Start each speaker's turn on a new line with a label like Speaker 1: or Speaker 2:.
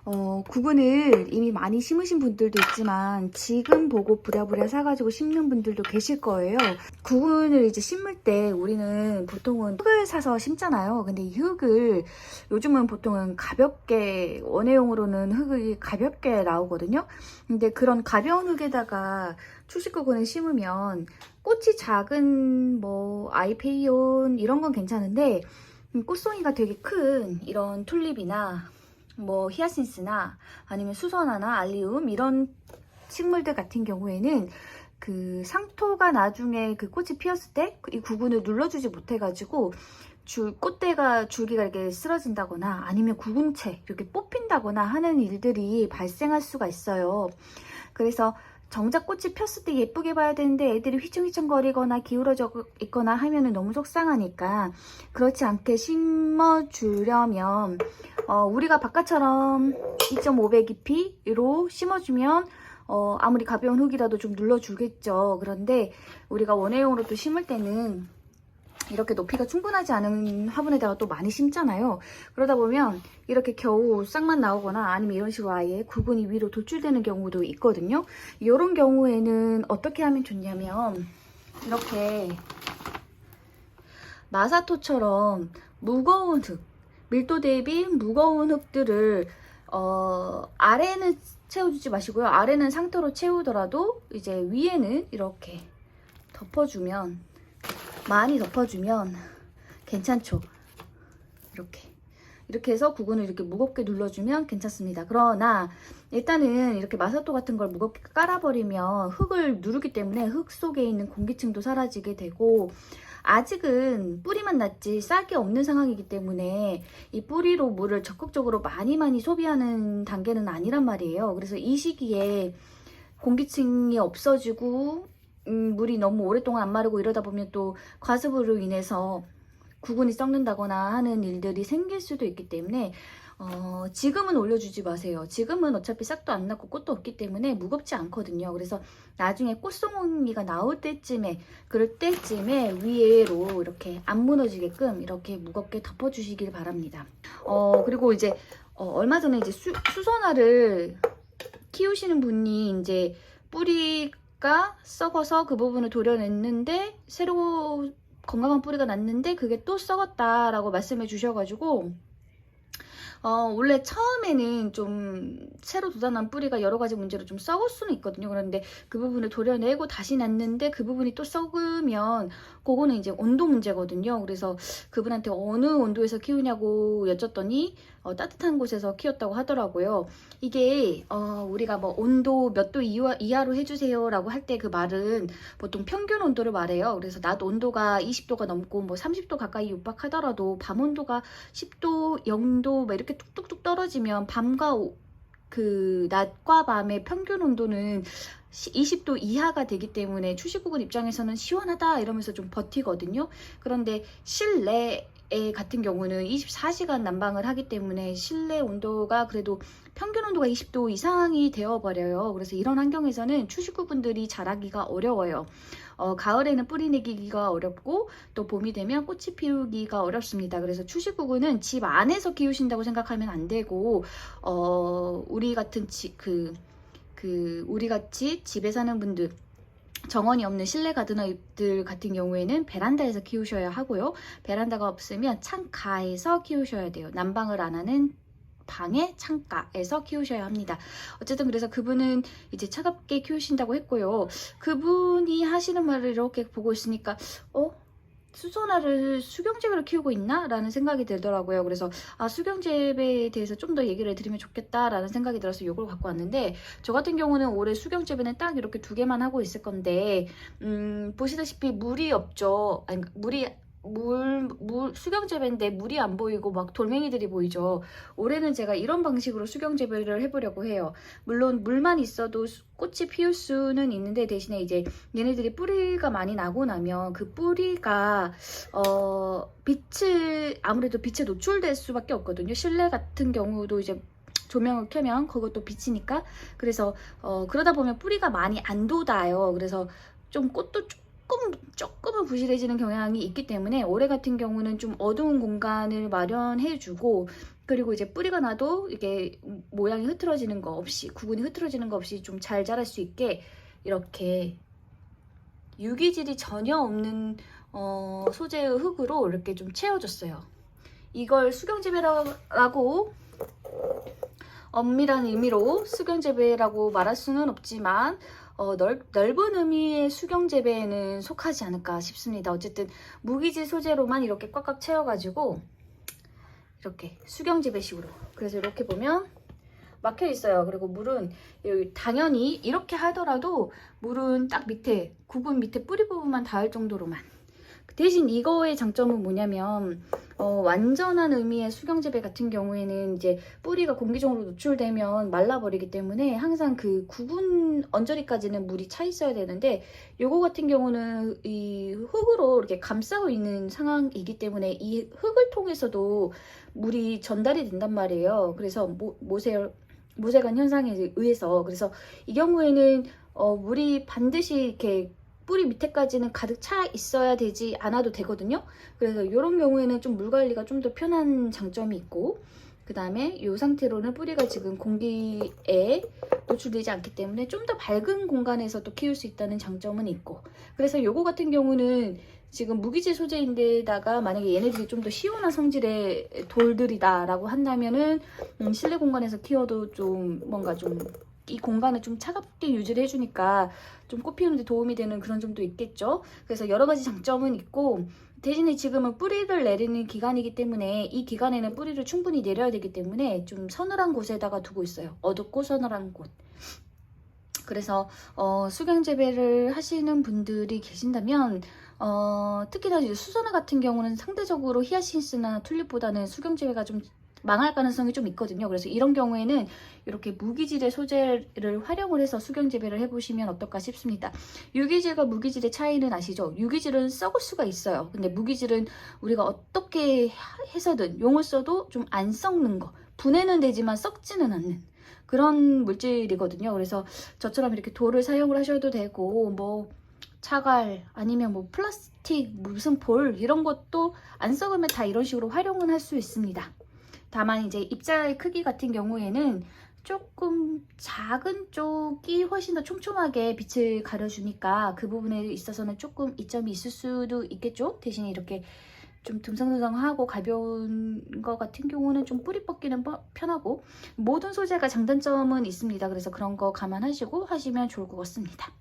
Speaker 1: 구근을 이미 많이 심으신 분들도 있지만 지금 보고 부랴부랴 사가지고 심는 분들도 계실 거예요. 구근을 이제 심을 때 우리는 보통은 흙을 사서 심잖아요. 근데 이 흙을 요즘은 보통은 가볍게, 원예용으로는 흙이 가볍게 나오거든요. 근데 그런 가벼운 흙에다가 초식구근을 심으면 꽃이 작은 뭐 아이페이온 이런 건 괜찮은데 꽃송이가 되게 큰 이런 툴립이나 뭐 히아신스나 아니면 수선화나 알리움 이런 식물들 같은 경우에는 그 상토가 나중에 그 꽃이 피었을 때 이 구근을 눌러주지 못해가지고 꽃대가 줄기가 이렇게 쓰러진다거나 아니면 구근채 이렇게 뽑힌다거나 하는 일들이 발생할 수가 있어요. 그래서 정작 꽃이 폈을 때 예쁘게 봐야 되는데 애들이 휘청휘청거리거나 기울어져 있거나 하면은 너무 속상하니까 그렇지 않게 심어주려면 우리가 바깥처럼 2.5배 깊이로 심어주면 아무리 가벼운 흙이라도 좀 눌러주겠죠. 그런데 우리가 원예용으로 또 심을 때는 이렇게 높이가 충분하지 않은 화분에다가 또 많이 심잖아요. 그러다 보면 이렇게 겨우 싹만 나오거나 아니면 이런 식으로 아예 구근이 위로 돌출되는 경우도 있거든요. 이런 경우에는 어떻게 하면 좋냐면 이렇게 마사토처럼 무거운 흙, 밀도 대비 무거운 흙들을 아래는 채워주지 마시고요. 아래는 상토로 채우더라도 이제 위에는 이렇게 덮어주면, 많이 덮어주면 괜찮죠. 이렇게 해서 구근을 이렇게 무겁게 눌러주면 괜찮습니다. 그러나 일단은 이렇게 마사토 같은 걸 무겁게 깔아버리면 흙을 누르기 때문에 흙 속에 있는 공기층도 사라지게 되고, 아직은 뿌리만 났지 싹이 없는 상황이기 때문에 이 뿌리로 물을 적극적으로 많이 소비하는 단계는 아니란 말이에요. 그래서 이 시기에 공기층이 없어지고 물이 너무 오랫동안 안 마르고 이러다 보면 또 과습으로 인해서 구근이 썩는다거나 하는 일들이 생길 수도 있기 때문에 지금은 올려주지 마세요. 지금은 어차피 싹도 안 났고 꽃도 없기 때문에 무겁지 않거든요. 그래서 나중에 꽃송이가 나올 때쯤에, 그럴 때쯤에 위로 이렇게 안 무너지게끔 이렇게 무겁게 덮어주시길 바랍니다. 그리고 이제 얼마 전에 이제 수선화를 키우시는 분이 이제 뿌리가 썩어서 그 부분을 도려냈는데 새로 건강한 뿌리가 났는데 그게 또 썩었다라고 말씀해 주셔가지고 원래 처음에는 좀 새로 돋아난 뿌리가 여러 가지 문제로 좀 썩을 수는 있거든요. 그런데 그 부분을 도려내고 다시 났는데 그 부분이 또 썩으면 그거는 이제 온도 문제거든요. 그래서 그분한테 어느 온도에서 키우냐고 여쭸더니 따뜻한 곳에서 키웠다고 하더라고요. 이게 우리가 뭐 온도 몇 도 이하로 해주세요 라고 할 때 그 말은 보통 평균 온도를 말해요. 그래서 낮 온도가 20도가 넘고 뭐 30도 가까이 육박하더라도 밤 온도가 10도, 0도 막 이렇게 뚝뚝뚝 떨어지면 밤과 그 낮과 밤의 평균 온도는 20도 이하가 되기 때문에 초식구근 입장에서는 시원하다 이러면서 좀 버티거든요. 그런데 실내 같은 경우는 24시간 난방을 하기 때문에 실내 온도가 그래도 평균 온도가 20도 이상이 되어버려요. 그래서 이런 환경에서는 초식구분들이 자라기가 어려워요. 가을에는 뿌리 내기가 어렵고 또 봄이 되면 꽃이 피우기가 어렵습니다. 그래서 초식구근은 집 안에서 키우신다고 생각하면 안 되고 우리 같은 우리 같이 집에 사는 분들, 정원이 없는 실내 가드너들 같은 경우에는 베란다에서 키우셔야 하고요. 베란다가 없으면 창가에서 키우셔야 돼요. 난방을 안 하는 방의 창가에서 키우셔야 합니다. 어쨌든 그래서 그분은 이제 차갑게 키우신다고 했고요. 그분이 하시는 말을 이렇게 보고 있으니까 수선화를 수경재배로 키우고 있나? 라는 생각이 들더라고요. 그래서 수경재배에 대해서 좀 더 얘기를 드리면 좋겠다 라는 생각이 들어서 이걸 갖고 왔는데, 저 같은 경우는 올해 수경재배는 딱 이렇게 2개만 하고 있을 건데 보시다시피 물이 없죠. 아니, 수경재배인데 물이 안 보이고 막 돌멩이들이 보이죠. 올해는 제가 이런 방식으로 수경재배를 해보려고 해요. 물론 물만 있어도 꽃이 피울 수는 있는데 대신에 이제 얘네들이 뿌리가 많이 나고 나면 그 뿌리가 아무래도 빛에 노출될 수밖에 없거든요. 실내 같은 경우도 이제 조명을 켜면 그것도 빛이니까. 그래서 그러다 보면 뿌리가 많이 안 돋아요. 그래서 좀 꽃도 조금은 부실해지는 경향이 있기 때문에 올해 같은 경우는 좀 어두운 공간을 마련해주고, 그리고 이제 뿌리가 나도 이게 모양이 흐트러지는 거 없이, 구근이 흐트러지는 거 없이 좀 잘 자랄 수 있게 이렇게 유기질이 전혀 없는 소재의 흙으로 이렇게 좀 채워줬어요. 이걸 수경재배라고 엄밀한 의미로 수경재배라고 말할 수는 없지만 넓은 의미의 수경재배에는 속하지 않을까 싶습니다. 어쨌든 무기질 소재로만 이렇게 꽉꽉 채워가지고 이렇게 수경재배식으로, 그래서 이렇게 보면 막혀 있어요. 그리고 물은 당연히 이렇게 하더라도 물은 딱 밑에, 구분 밑에 뿌리 부분만 닿을 정도로만. 대신 이거의 장점은 뭐냐면 완전한 의미의 수경재배 같은 경우에는 이제 뿌리가 공기중으로 노출되면 말라버리기 때문에 항상 그 구분 언저리까지는 물이 차 있어야 되는데, 요거 같은 경우는 이 흙으로 이렇게 감싸고 있는 상황이기 때문에 이 흙을 통해서도 물이 전달이 된단 말이에요. 그래서 모세관 현상에 의해서, 그래서 이 경우에는 물이 반드시 이렇게 뿌리 밑에까지는 가득 차 있어야 되지 않아도 되거든요. 그래서 이런 경우에는 좀 물 관리가 좀 더 편한 장점이 있고, 그 다음에 이 상태로는 뿌리가 지금 공기에 노출되지 않기 때문에 좀 더 밝은 공간에서 또 키울 수 있다는 장점은 있고, 그래서 요거 같은 경우는 지금 무기질 소재인데다가 만약에 얘네들이 좀 더 시원한 성질의 돌들이다 라고 한다면은 실내 공간에서 키워도 좀 뭔가 좀 이 공간을 좀 차갑게 유지를 해주니까 좀 꽃 피우는 데 도움이 되는 그런 점도 있겠죠. 그래서 여러 가지 장점은 있고, 대신에 지금은 뿌리를 내리는 기간이기 때문에 이 기간에는 뿌리를 충분히 내려야 되기 때문에 좀 서늘한 곳에다가 두고 있어요. 어둡고 서늘한 곳. 그래서 수경재배를 하시는 분들이 계신다면 특히나 이제 수선화 같은 경우는 상대적으로 히아신스나 튤립보다는 수경재배가 좀 망할 가능성이 좀 있거든요. 그래서 이런 경우에는 이렇게 무기질의 소재를 활용을 해서 수경재배를 해보시면 어떨까 싶습니다. 유기질과 무기질의 차이는 아시죠? 유기질은 썩을 수가 있어요. 근데 무기질은 우리가 어떻게 해서든 용을 써도 좀 안 썩는 거, 분해는 되지만 썩지는 않는 그런 물질이거든요. 그래서 저처럼 이렇게 돌을 사용을 하셔도 되고, 뭐 차갈 아니면 뭐 플라스틱 무슨 볼 이런 것도 안 썩으면 다 이런 식으로 활용은 할 수 있습니다. 다만 이제 입자의 크기 같은 경우에는 조금 작은 쪽이 훨씬 더 촘촘하게 빛을 가려주니까 그 부분에 있어서는 조금 이점이 있을 수도 있겠죠. 대신에 이렇게 좀 듬성듬성하고 가벼운 거 같은 경우는 좀 뿌리 뽑기는 편하고, 모든 소재가 장단점은 있습니다. 그래서 그런 거 감안하시고 하시면 좋을 것 같습니다.